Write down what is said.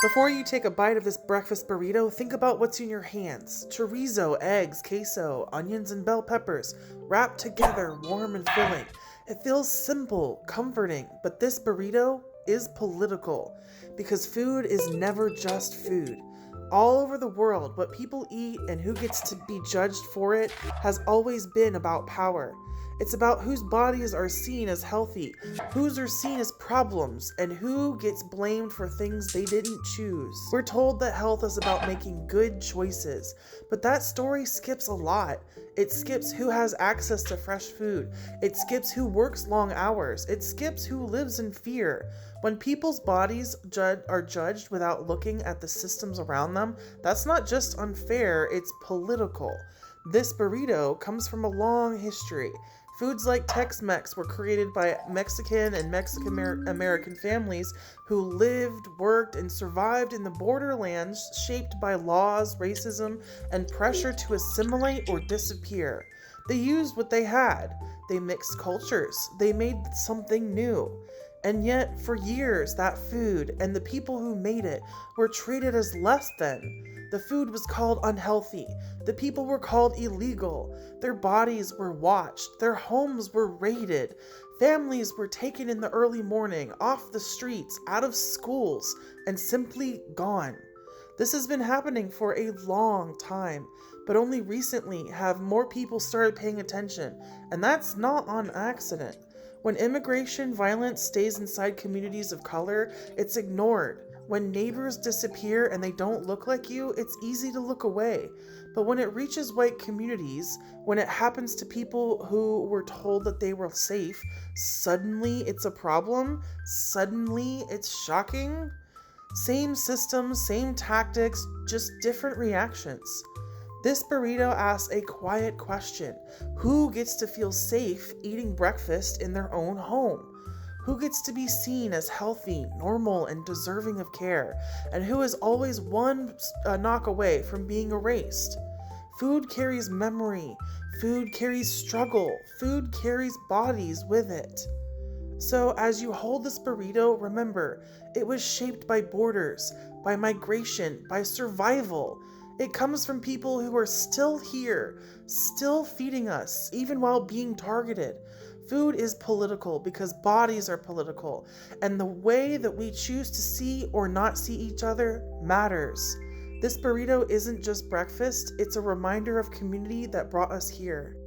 Before you take a bite of this breakfast burrito, think about what's in your hands. Chorizo, eggs, queso, onions, and bell peppers, wrapped together, warm and filling. It feels simple, comforting, but this burrito is political because food is never just food. All over the world, what people eat and who gets to be judged for it has always been about power. It's about whose bodies are seen as healthy, whose are seen as problems, and who gets blamed for things they didn't choose. We're told that health is about making good choices, but that story skips a lot. It skips who has access to fresh food. It skips who works long hours. It skips who lives in fear. When people's bodies are judged without looking at the systems around them, that's not just unfair, it's political. This burrito comes from a long history. Foods like Tex-Mex were created by Mexican and Mexican-American families who lived, worked, and survived in the borderlands shaped by laws, racism, and pressure to assimilate or disappear. They used what they had. They mixed cultures. They made something new. And yet, for years, that food and the people who made it were treated as less than. The food was called unhealthy. The people were called illegal. Their bodies were watched. Their homes were raided. Families were taken in the early morning, off the streets, out of schools, and simply gone. This has been happening for a long time, but only recently have more people started paying attention, and that's not on accident. When immigration violence stays inside communities of color, it's ignored. When neighbors disappear and they don't look like you, it's easy to look away. But when it reaches white communities, when it happens to people who were told that they were safe, suddenly it's a problem. Suddenly it's shocking. Same systems, same tactics, just different reactions. This burrito asks a quiet question. Who gets to feel safe eating breakfast in their own home? Who gets to be seen as healthy, normal, and deserving of care? And who is always one knock away from being erased? Food carries memory. Food carries struggle. Food carries bodies with it. So as you hold this burrito, remember, it was shaped by borders, by migration, by survival. It comes from people who are still here, still feeding us, even while being targeted. Food is political because bodies are political, and the way that we choose to see or not see each other matters. This burrito isn't just breakfast, it's a reminder of community that brought us here.